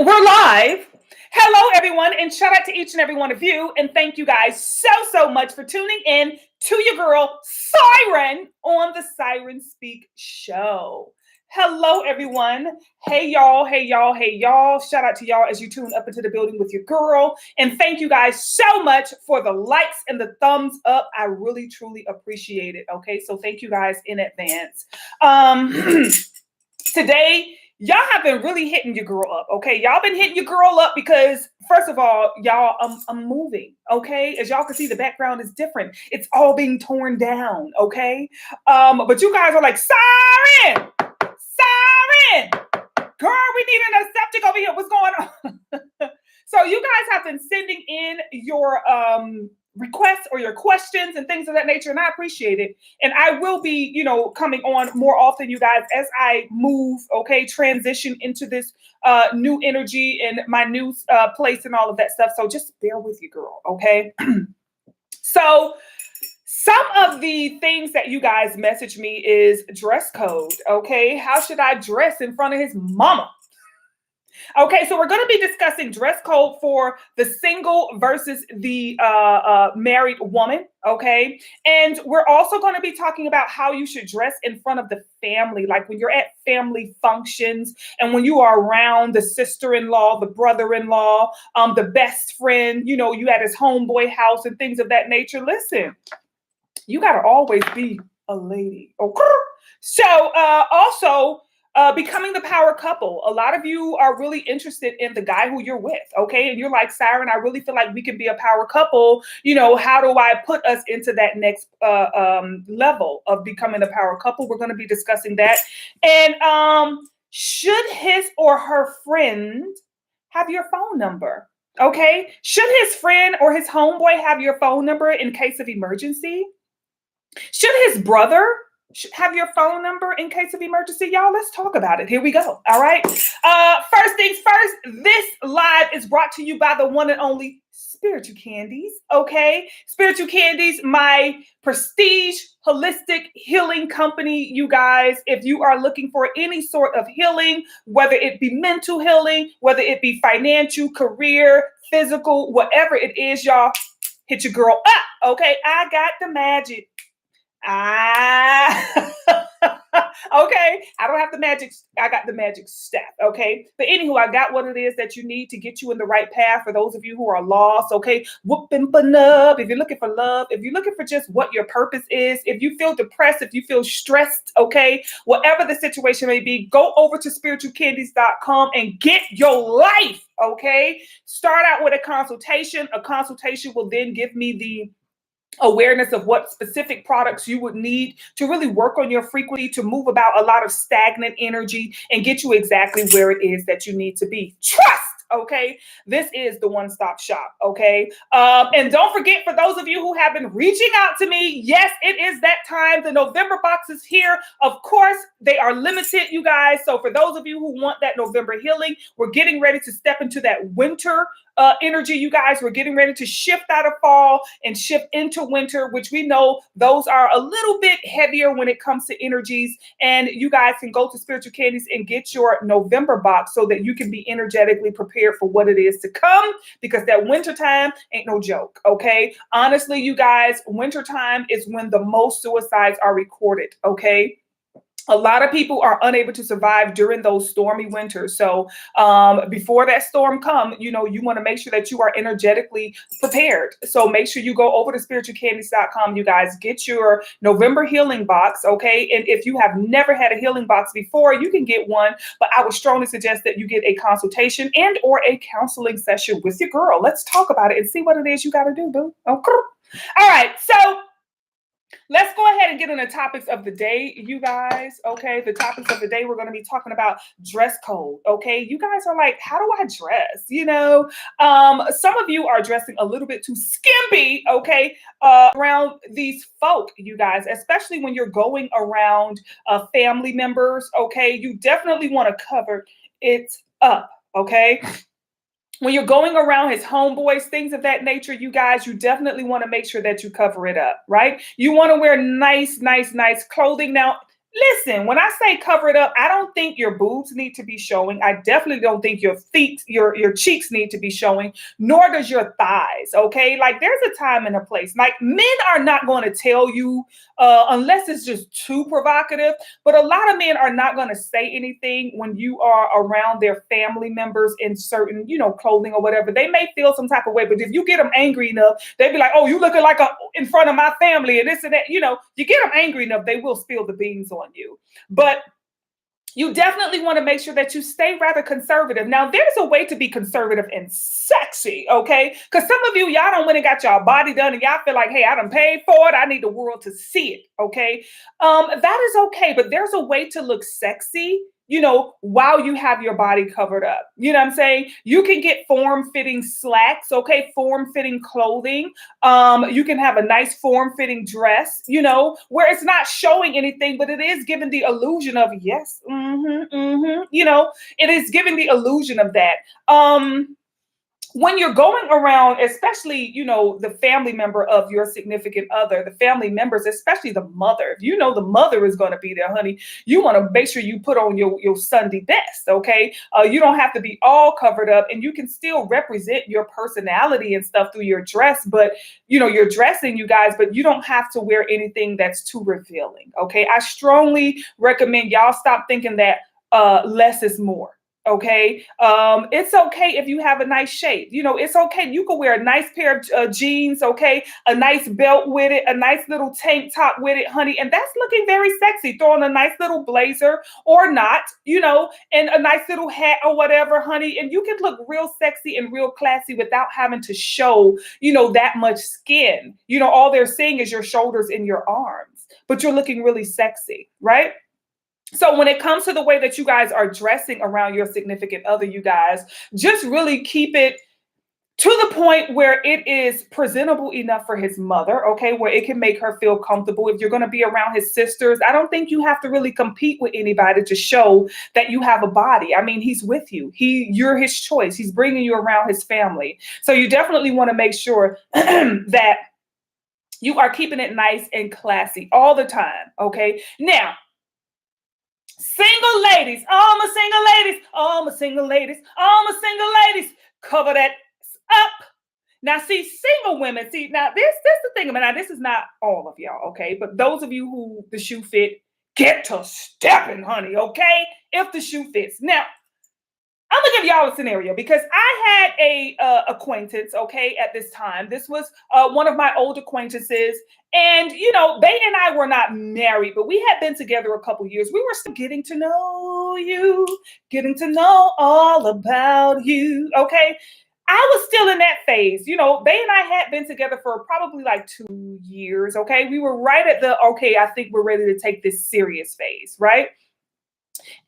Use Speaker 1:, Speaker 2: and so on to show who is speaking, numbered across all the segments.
Speaker 1: We're live. Hello, everyone, and shout out to each and every one of you. And thank you guys so much for tuning in to your girl, Siren, on the Siren Speak Show. Hello, everyone. Hey, y'all. Hey, y'all. Hey, y'all. Shout out to y'all as you tune up into the building with your girl. And thank you guys so much for the likes and the thumbs up. I really, truly appreciate it. Okay, so thank you guys in advance. Today, y'all have been really hitting your girl up, okay? Y'all been hitting your girl up because, first of all, y'all, I'm moving, okay? As y'all can see, the background is different. It's all being torn down, okay? But you guys are like, Siren! Siren! Girl, we need an septic over here. What's going on? So you guys have been sending in your requests or your questions and things of that nature, and I appreciate it. And I will be, coming on more often, you guys, as I move, okay, transition into this new energy and my new place and all of that stuff. So just bear with you, girl, okay? So some of the things that you guys message me is dress code, okay? How should I dress in front of his mama? Okay, so we're going to be discussing dress code for the single versus the married woman, okay? And we're also going to be talking about how you should dress in front of the family, like when you're at family functions and when you are around the sister-in-law, the brother-in-law, the best friend, you at his homeboy house and things of that nature. Listen, you got to always be a lady, okay? So also, becoming the power couple. A lot of you are really interested in the guy who you're with, okay? And you're like, Siren, I really feel like we can be a power couple. How do I put us into that next level of becoming a power couple? We're going to be discussing that. And should his or her friend have your phone number? Okay? Should his friend or his homeboy have your phone number in case of emergency? Should his brother have your phone number in case of emergency? Y'all, let's talk about it. Here we go. All right. First things first, this live is brought to you by the one and only Spiritual Candies. Okay. Spiritual Candies, my prestige holistic healing company. You guys, if you are looking for any sort of healing, whether it be mental healing, whether it be financial, career, physical, whatever it is, y'all, hit your girl up. Okay. I got the magic. Okay, I don't have the magic. I got the magic staff. Okay, but anywho, I got what it is that you need to get you in the right path. For those of you who are lost, okay, whooping for love. If you're looking for love, if you're looking for just what your purpose is, if you feel depressed, if you feel stressed, okay, whatever the situation may be, go over to spiritualcandies.com and get your life. Okay, start out with a consultation. A consultation will then give me the awareness of what specific products you would need to really work on your frequency, to move about a lot of stagnant energy and get you exactly where it is that you need to be. Trust. Okay, this is the one-stop shop. Okay, and don't forget, for those of you who have been reaching out to me, yes, it is that time. The November box is here. Of course, they are limited, you guys. So for those of you who want that November healing, we're getting ready to step into that winter energy, you guys. We're getting ready to shift out of fall and shift into winter, which we know those are a little bit heavier when it comes to energies. And you guys can go to Spiritual Candies and get your November box so that you can be energetically prepared for what it is to come, because that winter time ain't no joke. Okay, honestly, you guys, winter time is when the most suicides are recorded. Okay, a lot of people are unable to survive during those stormy winters. So before that storm come, you want to make sure that you are energetically prepared. So make sure you go over to spiritualcandies.com, you guys, get your November healing box. Okay. And if you have never had a healing box before, you can get one, but I would strongly suggest that you get a consultation and or a counseling session with your girl. Let's talk about it and see what it is you got to do, boo. Okay. All right. So let's go ahead and get into the topics of the day, you guys. Okay, the topics of the day, we're going to be talking about dress code. Okay, you guys are like, how do I dress? Some of you are dressing a little bit too skimpy, okay, around these folk, you guys, especially when you're going around family members. Okay, you definitely want to cover it up. Okay. When you're going around his homeboys, things of that nature, you guys, you definitely want to make sure that you cover it up, right? You want to wear nice clothing. Now, Listen, when I say cover it up, I don't think your boobs need to be showing. I definitely don't think your feet, your cheeks need to be showing, nor does your thighs. Okay. Like there's a time and a place. Like men are not going to tell you unless it's just too provocative, but a lot of men are not going to say anything when you are around their family members in certain, clothing or whatever. They may feel some type of way, but if you get them angry enough, they'd be like, oh, you looking like in front of my family and this and that. You get them angry enough, they will spill the beans on you. But you definitely want to make sure that you stay rather conservative. Now, there's a way to be conservative and sexy, okay? Because some of y'all don't went and got y'all body done and y'all feel like, hey, I done paid for it. I need the world to see it, okay? That is okay, but there's a way to look sexy, while you have your body covered up. You know what I'm saying? You can get form-fitting slacks, okay? Form-fitting clothing. You can have a nice form-fitting dress, where it's not showing anything, but it is giving the illusion of, yes, it is giving the illusion of that. When you're going around, especially, the family member of your significant other, the family members, especially the mother, if the mother is going to be there, honey, you want to make sure you put on your Sunday best, okay? You don't have to be all covered up, and you can still represent your personality and stuff through your dress, but, you're dressing, you guys, but you don't have to wear anything that's too revealing, okay? I strongly recommend y'all stop thinking that less is more. Okay. It's okay if you have a nice shape. It's okay. You can wear a nice pair of jeans. Okay. A nice belt with it, a nice little tank top with it, honey. And that's looking very sexy. Throw on a nice little blazer or not, and a nice little hat or whatever, honey. And you can look real sexy and real classy without having to show, that much skin. All they're seeing is your shoulders and your arms, but you're looking really sexy, right? So when it comes to the way that you guys are dressing around your significant other, you guys just really keep it to the point where it is presentable enough for his mother, okay, where it can make her feel comfortable. If you're going to be around his sisters, I don't think you have to really compete with anybody to show that you have a body. I mean, he's with you. You're his choice. He's bringing you around his family. So you definitely want to make sure that you are keeping it nice and classy all the time, okay? Now, single ladies, all my single ladies, all my single ladies, all my single ladies, cover that up. Now, see, single women, now this the thing about, now this is not all of y'all, okay? But those of you who the shoe fit, get to stepping, honey, okay? If the shoe fits. Now, I'm gonna give y'all a scenario because I had a acquaintance, okay, at this time. This was one of my old acquaintances, and they and I were not married, but we had been together a couple years. We were still getting to know you, getting to know all about you, okay. I was still in that phase. They and I had been together for probably like 2 years, okay. We were right at the, okay, I think we're ready to take this serious phase, right?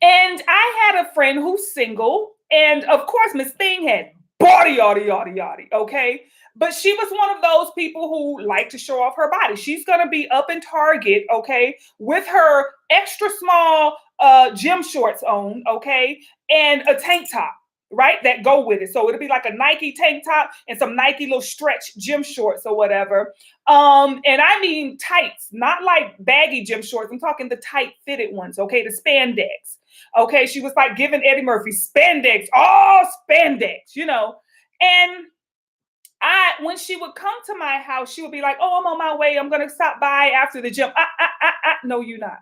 Speaker 1: And I had a friend who's single, and of course, Miss Thing had body, okay? But she was one of those people who like to show off her body. She's gonna be up in Target, okay, with her extra small gym shorts on, okay, and a tank top, right, that go with it. So it'll be like a Nike tank top and some Nike little stretch gym shorts or whatever. And I mean tights, not like baggy gym shorts. I'm talking the tight fitted ones, okay, the spandex. Okay, she was like giving Eddie Murphy spandex, all spandex, And when she would come to my house, she would be like, oh, I'm on my way. I'm going to stop by after the gym. No, you're not.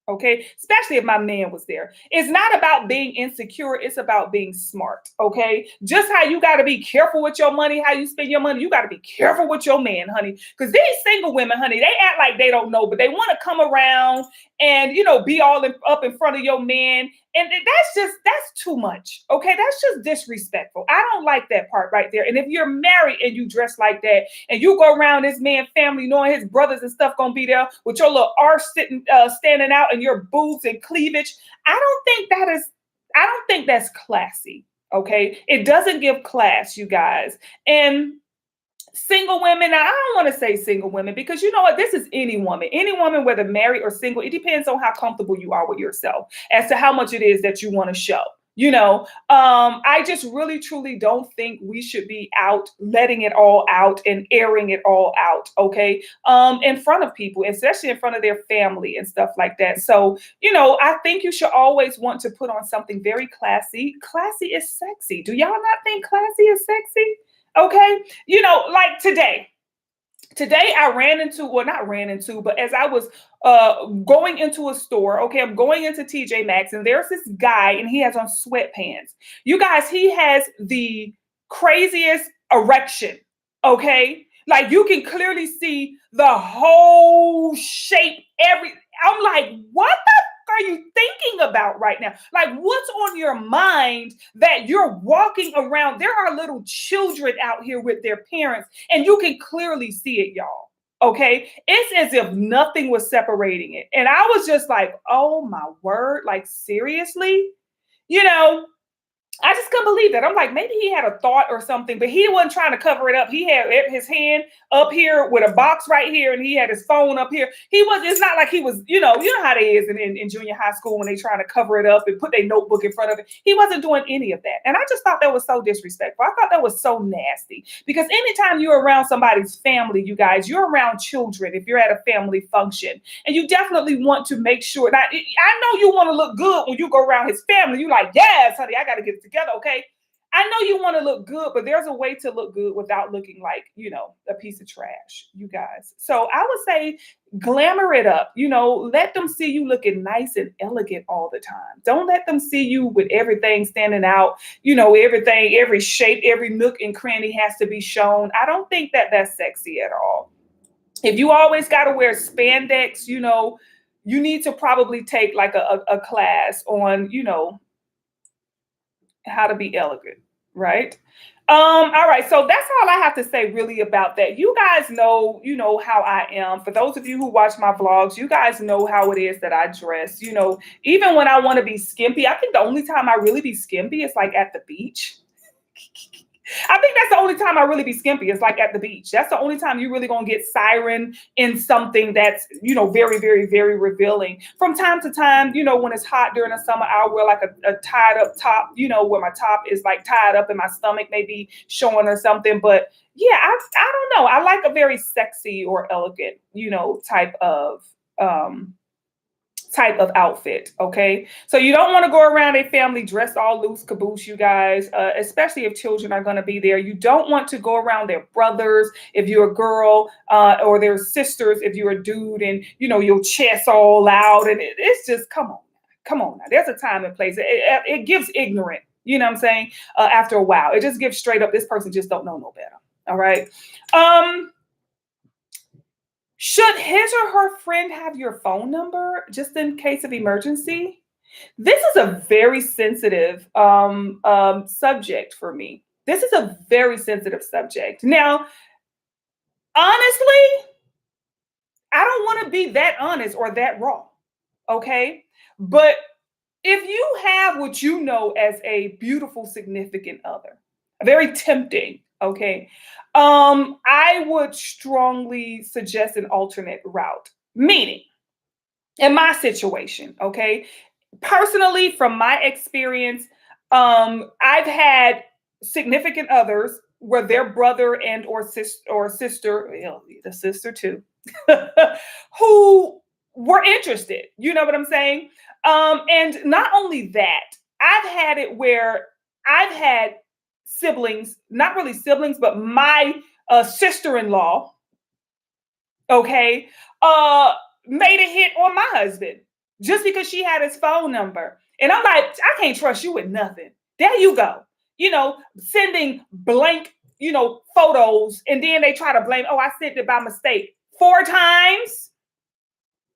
Speaker 1: Okay, especially if my man was there. It's not about being insecure. It's about being smart. Okay, just how you got to be careful with your money, how you spend your money. You got to be careful with your man, honey. Because these single women, honey, they act like they don't know, but they want to come around and be all up in front of your man. And that's too much. Okay, that's just disrespectful. I don't like that part right there. And if you're married and you dress like that, and you go around this man's family knowing his brothers and stuff gonna be there with your little arse standing out and your boobs and cleavage, I don't think that's classy. Okay, it doesn't give class, you guys. And single women, now I don't want to say single women because you know what? This is any woman, whether married or single. It depends on how comfortable you are with yourself as to how much it is that you want to show. I just really truly don't think we should be out letting it all out and airing it all out, okay, in front of people, especially in front of their family and stuff like that. So I think you should always want to put on something very classy. Classy is sexy. Do y'all not think classy is sexy? Okay, like today I ran into, well, not ran into, but as I was going into a store, okay, I'm going into TJ Maxx, and there's this guy, and he has on sweatpants. You guys, he has the craziest erection, okay? Like you can clearly see the whole shape, I'm like, what the are you thinking about right now? Like, what's on your mind that you're walking around? There are little children out here with their parents, and you can clearly see it, y'all. Okay. It's as if nothing was separating it. And I was just like, oh my word, like, seriously? You know, I just couldn't believe that. I'm like, maybe he had a thought or something, but he wasn't trying to cover it up. He had his hand up here with a box right here, and he had his phone up here. It's not like he was, you know how it is in junior high school when they try to cover it up and put their notebook in front of it. He wasn't doing any of that. And I just thought that was so disrespectful. I thought that was so nasty, because anytime you're around somebody's family, you guys, you're around children if you're at a family function, and you definitely want to make sure. Now, I know you want to look good when you go around his family. You're like, yes, honey, I got to get it together, okay? I know you want to look good, but there's a way to look good without looking like, a piece of trash, you guys. So I would say glamour it up, let them see you looking nice and elegant all the time. Don't let them see you with everything standing out, everything, every shape, every nook and cranny has to be shown. I don't think that that's sexy at all. If you always got to wear spandex, you need to probably take like a class on, how to be elegant, right? All right, so that's all I have to say really about that. You guys know, how I am. For those of you who watch my vlogs, you guys know how it is that I dress. Even when I want to be skimpy, I think the only time I really be skimpy is like at the beach. I think that's the only time I really be skimpy is like at the beach. That's the only time you really gonna get siren in something that's, very, very, very revealing. From time to time, when it's hot during the summer, I'll wear like a tied up top, where my top is like tied up and my stomach may be showing or something. But yeah, I don't know. I like a very sexy or elegant, type of outfit. Okay, so you don't want to go around a family dressed all loose caboose, you guys, especially if children are going to be there. You don't want to go around their brothers if you're a girl, or their sisters if you're a dude, and your chest all out, and it's just come on now. There's a time and place. It gives ignorant, you know what I'm saying, after a while it just gives straight up, this person just don't know no better. All right. Should his or her friend have your phone number just in case of emergency? This is a very sensitive subject for me. This is a very sensitive subject. Now, honestly, I don't want to be that honest or that raw, okay? But if you have what you know as a beautiful significant other, very tempting, okay, I would strongly suggest an alternate route. Meaning, in my situation, okay, personally, from my experience, I've had significant others where their brother and or sister, the sister too, who were interested. You know what I'm saying? And not only that, I've had it where I've had siblings, not really siblings, but my sister-in-law, okay, made a hit on my husband just because she had his phone number. And I'm like, I can't trust you with nothing. There you go. Sending blank, photos, and then they try to blame, oh, I sent it by mistake 4 times.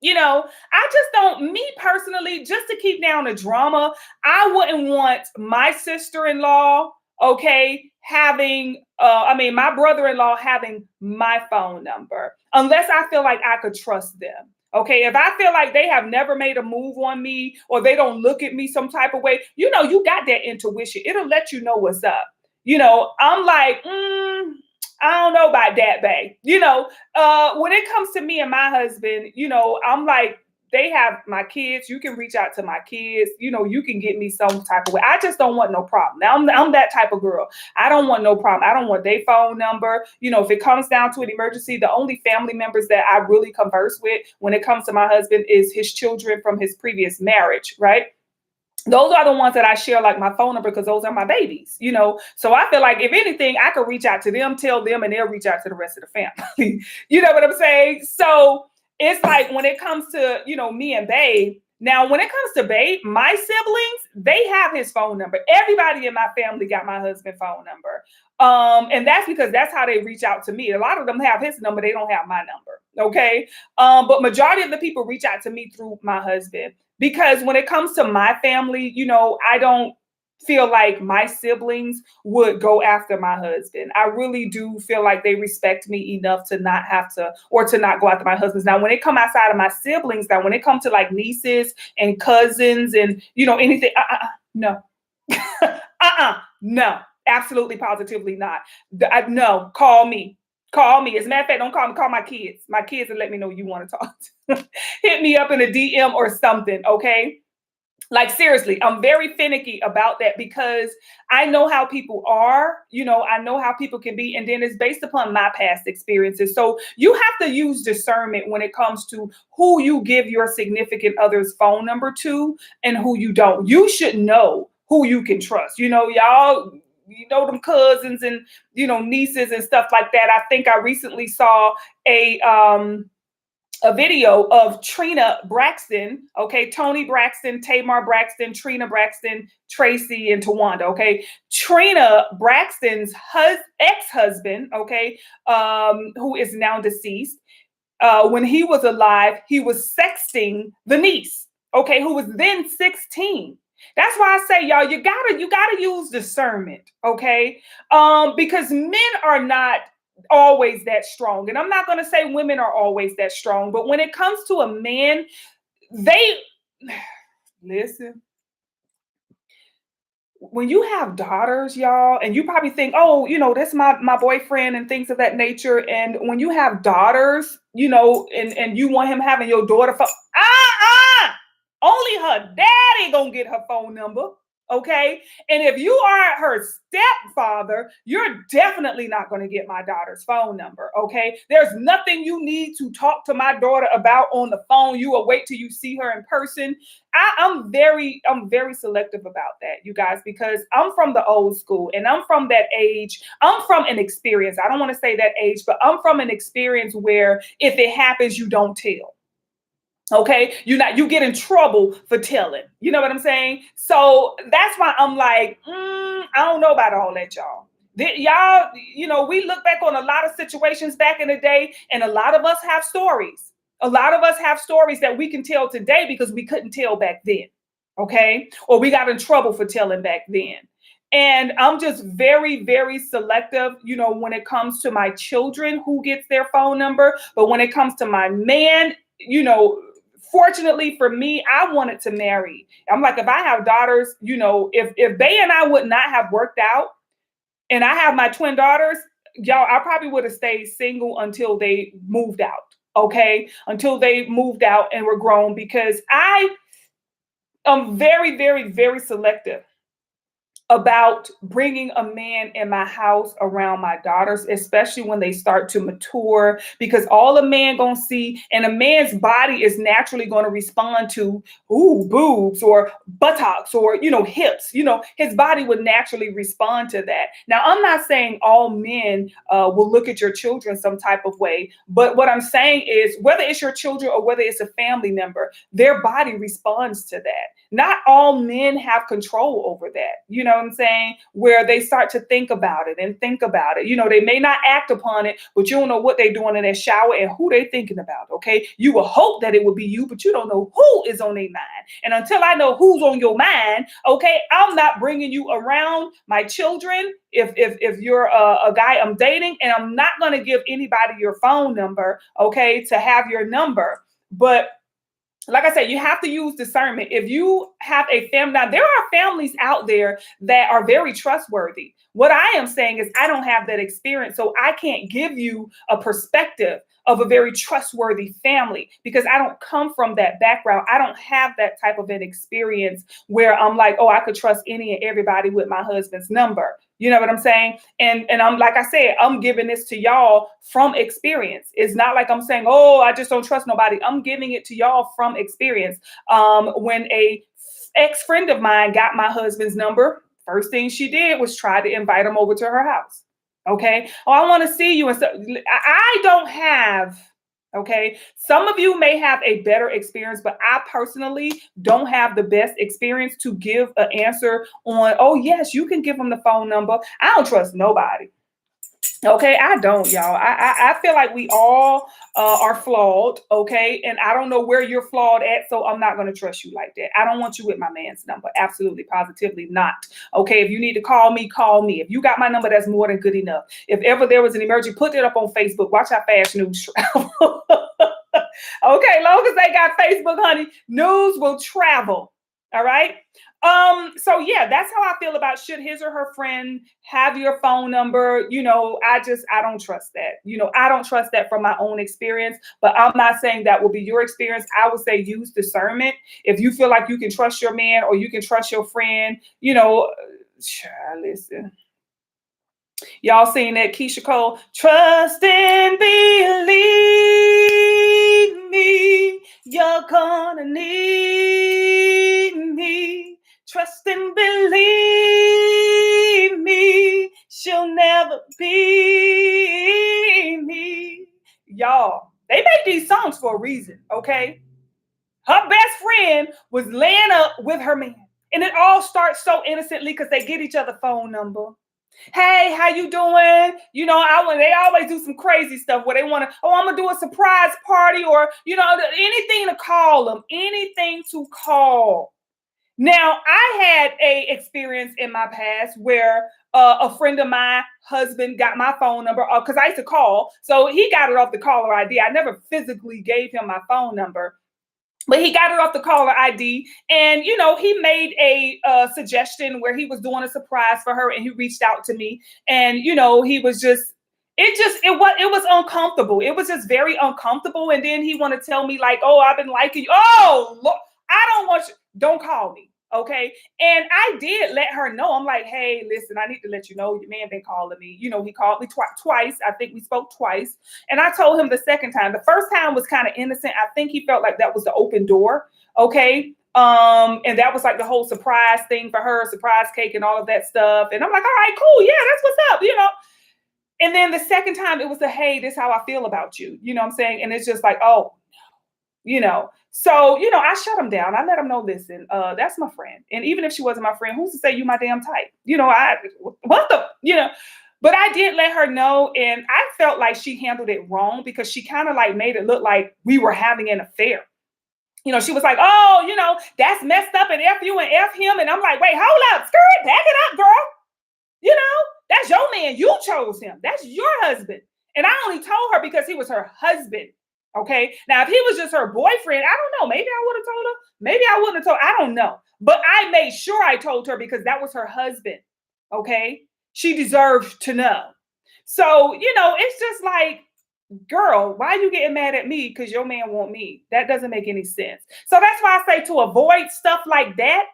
Speaker 1: I just don't, me personally, just to keep down the drama, I wouldn't want my sister-in-law, okay, having, my brother-in-law having my phone number, unless I feel like I could trust them. Okay, if I feel like they have never made a move on me, or they don't look at me some type of way, you got that intuition. It'll let you know what's up. I'm like, I don't know about that, babe. When it comes to me and my husband, I'm like, they have my kids. You can reach out to my kids. You can get me some type of way. I just don't want no problem. Now, I'm that type of girl. I don't want no problem. I don't want their phone number. If it comes down to an emergency, the only family members that I really converse with when it comes to my husband is his children from his previous marriage, right? Those are the ones that I share like my phone number because those are my babies. So I feel like if anything, I could reach out to them, tell them, and they'll reach out to the rest of the family. You know what I'm saying? So it's like when it comes to, me and Babe. Now, when it comes to Babe, my siblings, they have his phone number. Everybody in my family got my husband's phone number. And that's because that's how they reach out to me. A lot of them have his number. They don't have my number. Okay. But majority of the people reach out to me through my husband. Because when it comes to my family, I don't feel like my siblings would go after my husband. I really do feel like they respect me enough to not have to, or to not go after my husbands. Now, when it come outside of my siblings, when it comes to like nieces and cousins and, anything, no, no, absolutely, positively not. No, call me. Call me. As a matter of fact, don't call me. Call my kids. My kids will let me know you want to talk. Hit me up in a DM or something, okay? Like, seriously, I'm very finicky about that because I know how people are. I know how people can be. And then it's based upon my past experiences. So you have to use discernment when it comes to who you give your significant other's phone number to and who you don't. You should know who you can trust. Y'all, them cousins and, nieces and stuff like that. I think I recently saw a video of Trina Braxton, okay, Tony Braxton, Tamar Braxton, Trina Braxton, Tracy, and Tawanda, okay. Trina Braxton's ex-husband, okay, who is now deceased, when he was alive, he was sexting the niece, okay, who was then 16. That's why I say, y'all, you gotta use discernment, okay? Because men are not always that strong. And I'm not going to say women are always that strong, but when it comes to a man, listen, when you have daughters, y'all, and you probably think, oh, that's my boyfriend and things of that nature. And when you have daughters, and you want him having your daughter phone, only her daddy gonna get her phone number. Okay. And if you are her stepfather, you're definitely not going to get my daughter's phone number. Okay. There's nothing you need to talk to my daughter about on the phone. You will wait till you see her in person. I'm very selective about that, you guys, because I'm from the old school and I'm from that age. I'm from an experience. I don't want to say that age, but I'm from an experience where if it happens, you don't tell. Okay, you get in trouble for telling. You know what I'm saying? So that's why I'm like, I don't know about all that, y'all. Y'all, we look back on a lot of situations back in the day, and a lot of us have stories. A lot of us have stories that we can tell today because we couldn't tell back then. Okay, or we got in trouble for telling back then. And I'm just very, very selective, when it comes to my children who gets their phone number. But when it comes to my man, fortunately for me, I wanted to marry. I'm like, if I have daughters, if they and I would not have worked out and I have my twin daughters, y'all, I probably would have stayed single until they moved out. Okay. Until they moved out and were grown, because I am very, very, very selective about bringing a man in my house around my daughters, especially when they start to mature, because all a man gonna see, and a man's body is naturally going to respond to, boobs or buttocks or, hips, his body would naturally respond to that. Now, I'm not saying all men will look at your children some type of way, but what I'm saying is whether it's your children or whether it's a family member, their body responds to that. Not all men have control over that. You know what I'm saying? Where they start to think about it. They may not act upon it, but you don't know what they're doing in their shower and who they're thinking about. Okay. You will hope that it would be you, but you don't know who is on their mind. And until I know who's on your mind, okay, I'm not bringing you around my children. If you're a guy I'm dating, and I'm not going to give anybody your phone number, okay, to have your number. But like I said, you have to use discernment. If you have a family, now there are families out there that are very trustworthy. What I am saying is I don't have that experience, so I can't give you a perspective of a very trustworthy family because I don't come from that background. I don't have that type of an experience where I'm like, oh, I could trust any and everybody with my husband's number. You know what I'm saying? And I'm, like I said, I'm giving this to y'all from experience. It's not like I'm saying, oh, I just don't trust nobody. I'm giving it to y'all from experience. When a ex-friend of mine got my husband's number, first thing she did was try to invite him over to her house. Okay. Oh, I want to see you. And so I don't have, okay. Some of you may have a better experience, but I personally don't have the best experience to give an answer on, oh, yes, you can give them the phone number. I don't trust nobody. Okay, I don't, y'all. I feel like we all are flawed. Okay, and I don't know where you're flawed at, so I'm not going to trust you like that. I don't want you with my man's number. Absolutely, positively not. Okay, if you need to call me, call me. If you got my number, that's more than good enough. If ever there was an emergency, put it up on Facebook. Watch how fast news travel. Okay, long as they got Facebook, honey, news will travel. All right. So yeah, that's how I feel about should his or her friend have your phone number. I don't trust that. I don't trust that from my own experience, but I'm not saying that will be your experience. I would say use discernment. If you feel like you can trust your man or you can trust your friend, listen. Y'all seen that Keisha Cole? Trust and believe me, you're gonna need me. Trust and believe me, she'll never be me. Y'all, they make these songs for a reason, okay? Her best friend was laying up with her man. And it all starts so innocently because they get each other phone number. Hey, how you doing? They always do some crazy stuff where they want to, I'm going to do a surprise party or, anything to call them, anything to call. Now, I had a experience in my past where a friend of my husband got my phone number because I used to call. So he got it off the caller ID. I never physically gave him my phone number. But he got it off the caller ID, and he made a suggestion where he was doing a surprise for her, and he reached out to me, and he was it was uncomfortable. It was just very uncomfortable, and then he wanted to tell me like, oh, I've been liking you. Oh, look, I don't want you. Don't call me. Okay. And I did let her know. I'm like, hey, listen, I need to let you know your man been calling me. He called me twice. I think we spoke twice. And I told him the second time. The first time was kind of innocent. I think he felt like that was the open door. Okay. And that was like the whole surprise thing for her, surprise cake and all of that stuff. And I'm like, all right, cool. Yeah, that's what's up, And then the second time it was hey, this is how I feel about you. You know what I'm saying? And it's just like, oh, So, I shut him down. I let him know, listen, that's my friend. And even if she wasn't my friend, who's to say you my damn type? But I did let her know. And I felt like she handled it wrong because she kind of like made it look like we were having an affair. She was like, oh, that's messed up and F you and F him. And I'm like, wait, hold up, skirt, back it up, girl. That's your man. You chose him. That's your husband. And I only told her because he was her husband. Okay. Now, if he was just her boyfriend, I don't know. Maybe I would have told her. Maybe I wouldn't have told. I don't know. But I made sure I told her because that was her husband. Okay. She deserved to know. So, it's just like, girl, why are you getting mad at me because your man want me? That doesn't make any sense. So that's why I say to avoid stuff like that,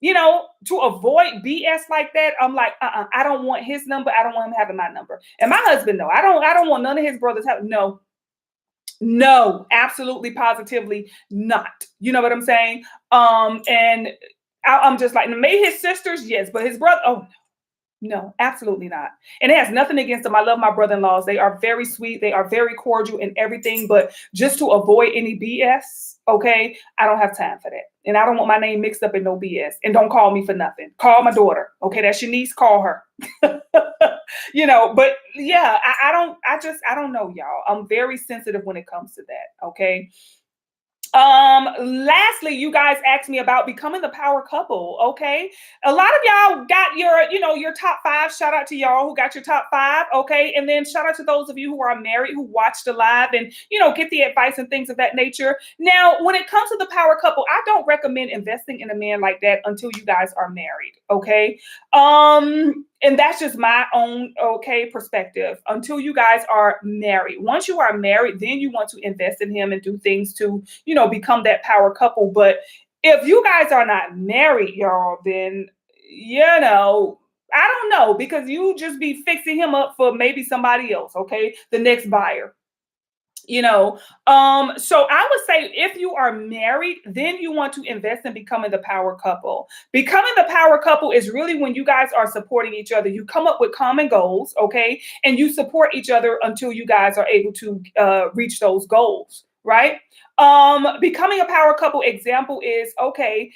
Speaker 1: to avoid BS like that, I'm like, I don't want his number. I don't want him having my number. And my husband, no, I don't want none of his brothers having, no, absolutely, positively not. You know what I'm saying? And I'm just like, maybe his sisters, yes, but his brother, oh, no, absolutely not. And it has nothing against them. I love my brother-in-laws. They are very sweet. They are very cordial and everything. But just to avoid any BS, okay, I don't have time for that. And I don't want my name mixed up in no BS. And don't call me for nothing. Call my daughter. Okay, that's your niece. Call her. But yeah, I don't know, y'all. I'm very sensitive when it comes to that. Okay. Lastly, you guys asked me about becoming the power couple. Okay. A lot of y'all got your top five. Shout out to y'all who got your top five. Okay. And then shout out to those of you who are married, who watched the live and, get the advice and things of that nature. Now, when it comes to the power couple, I don't recommend investing in a man like that until you guys are married. Okay. And that's just my own perspective. Until you guys are married. Once you are married, then you want to invest in him and do things to, become that power couple. But if you guys are not married, y'all, then I don't know, because you just be fixing him up for maybe somebody else, okay? The next buyer. So I would say if you are married, then you want to invest in becoming the power couple. Becoming the power couple is really when you guys are supporting each other. You come up with common goals, okay, and you support each other until you guys are able to reach those goals, right? Becoming a power couple example is, okay,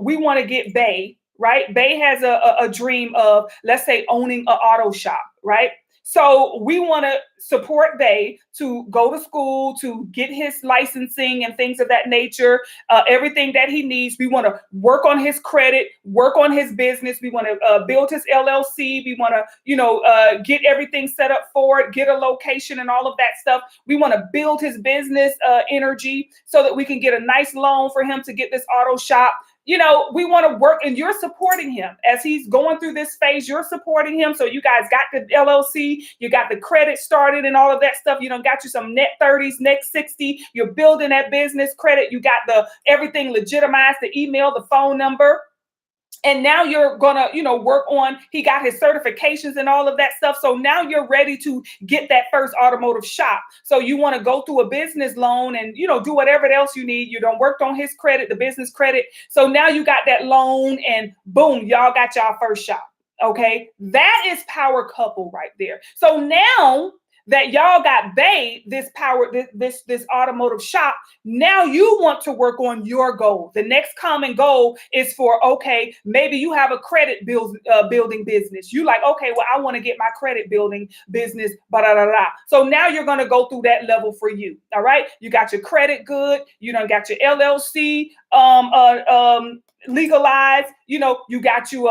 Speaker 1: we want to get Bay, right? Bay has a dream of, let's say, owning an auto shop, right? So we want to support Bay to go to school, to get his licensing and things of that nature, everything that he needs. We want to work on his credit, work on his business. We want to build his LLC. We want to, get everything set up for it, get a location and all of that stuff. We want to build his business energy so that we can get a nice loan for him to get this auto shop. We want to work, and you're supporting him as he's going through this phase. You're supporting him. So you guys got the LLC, you got the credit started and all of that stuff. Got you some net 30s, net 60. You're building that business credit. You got everything legitimized, the email, the phone number. And now you're gonna, work on, he got his certifications and all of that stuff. So now you're ready to get that first automotive shop. So you want to go through a business loan and, do whatever else you need. You done worked on his credit, the business credit. So now you got that loan and boom, y'all got y'all first shop. Okay. That is power couple right there. So now that y'all got Bay, this automotive shop, now you want to work on your goal. The next common goal is for, okay, maybe you have a credit building business. You like, okay, well, I want to get my credit building business, So now you're going to go through that level for you. All right. You got your credit good. You done got your LLC legalized. You got you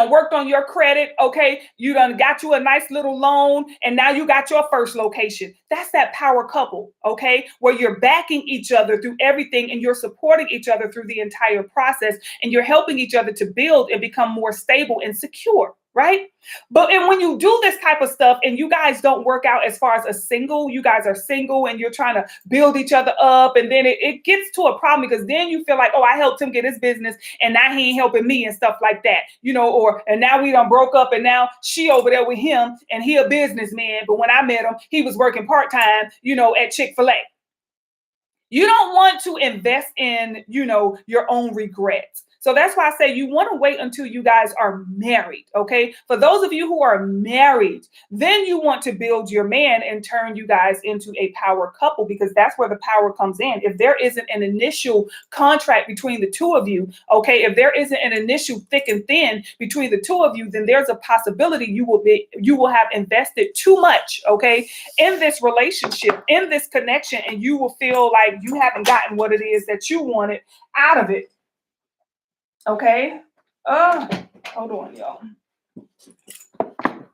Speaker 1: worked on your credit. Okay. You done got you a nice little loan and now you got your first location. That's that power couple. Okay. Where you're backing each other through everything and you're supporting each other through the entire process and you're helping each other to build and become more stable and secure. Right. And when you do this type of stuff and you guys don't work out as far as you guys are single and you're trying to build each other up. And then it gets to a problem because then you feel like, oh, I helped him get his business and now he ain't helping me and stuff like that, and now we done broke up and now she over there with him and he a businessman. But when I met him, he was working part-time, at Chick-fil-A. You don't want to invest in, your own regrets. So that's why I say you want to wait until you guys are married. Okay. For those of you who are married, then you want to build your man and turn you guys into a power couple, because that's where the power comes in. If there isn't an initial contract between the two of you, okay, if there isn't an initial thick and thin between the two of you, then there's a possibility you will have invested too much, okay, in this relationship, in this connection, and you will feel like you haven't gotten what it is that you wanted out of it. Okay. Hold on, y'all.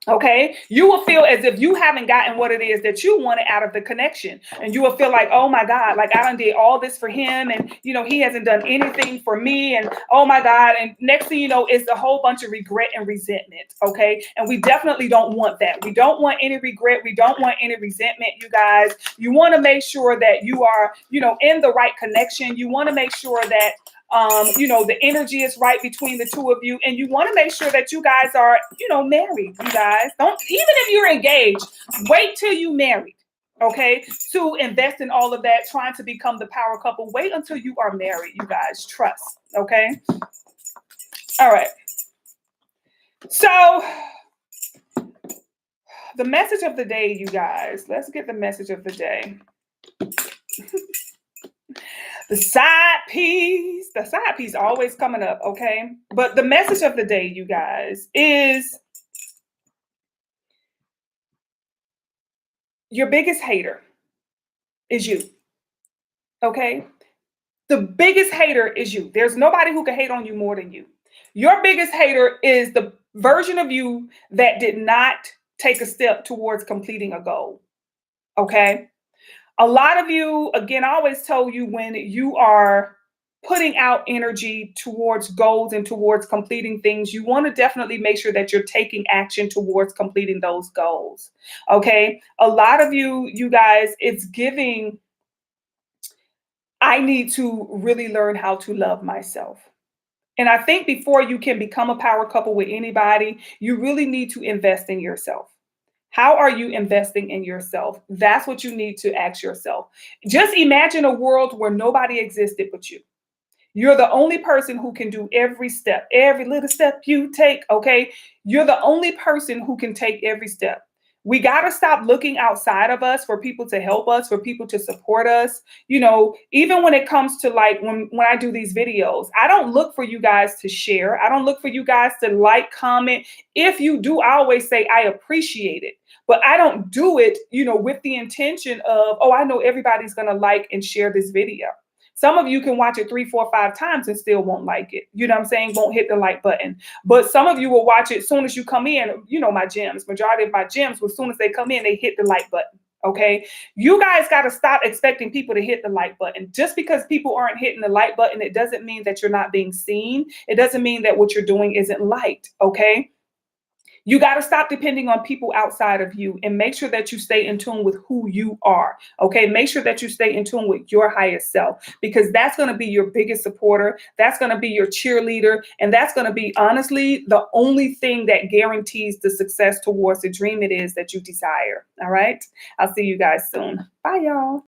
Speaker 1: Okay. You will feel as if you haven't gotten what it is that you wanted out of the connection. And you will feel like, oh my God, like I done did all this for him. And, he hasn't done anything for me. And oh my God. And next thing you know, it's a whole bunch of regret and resentment. Okay. And we definitely don't want that. We don't want any regret. We don't want any resentment, you guys. You want to make sure that you are, in the right connection. You want to make sure that the energy is right between the two of you, and you want to make sure that you guys are, married. You guys don't, even if you're engaged, wait till you married, okay, to invest in all of that, trying to become the power couple. Wait until you are married, you guys. Trust. Okay. All right. So the message of the day, you guys, let's get the message of the day. The side piece always coming up, okay? But the message of the day, you guys, is your biggest hater is you. Okay. The biggest hater is you. There's nobody who can hate on you more than you. Your biggest hater is the version of you that did not take a step towards completing a goal. Okay. A lot of you, again, I always tell you when you are putting out energy towards goals and towards completing things, you want to definitely make sure that you're taking action towards completing those goals. Okay. A lot of you guys, it's giving, I need to really learn how to love myself. And I think before you can become a power couple with anybody, you really need to invest in yourself. How are you investing in yourself? That's what you need to ask yourself. Just imagine a world where nobody existed but you. You're the only person who can do every step, every little step you take. Okay. You're the only person who can take every step. We got to stop looking outside of us for people to help us, for people to support us. You know, even when it comes to like when I do these videos, I don't look for you guys to share. I don't look for you guys to like, comment. If you do, I always say I appreciate it. But I don't do it, with the intention of, oh, I know everybody's going to like and share this video. Some of you can watch it 3, 4, 5 times and still won't like it. You know what I'm saying? Won't hit the like button. But some of you will watch it as soon as you come in. You know, my gems, majority of my gems, as soon as they come in, they hit the like button. Okay. You guys got to stop expecting people to hit the like button. Just because people aren't hitting the like button, it doesn't mean that you're not being seen. It doesn't mean that what you're doing isn't liked. Okay. You got to stop depending on people outside of you and make sure that you stay in tune with who you are. Okay. Make sure that you stay in tune with your highest self, because that's going to be your biggest supporter. That's going to be your cheerleader. And that's going to be, honestly, the only thing that guarantees the success towards the dream it is that you desire. All right. I'll see you guys soon. Bye, y'all.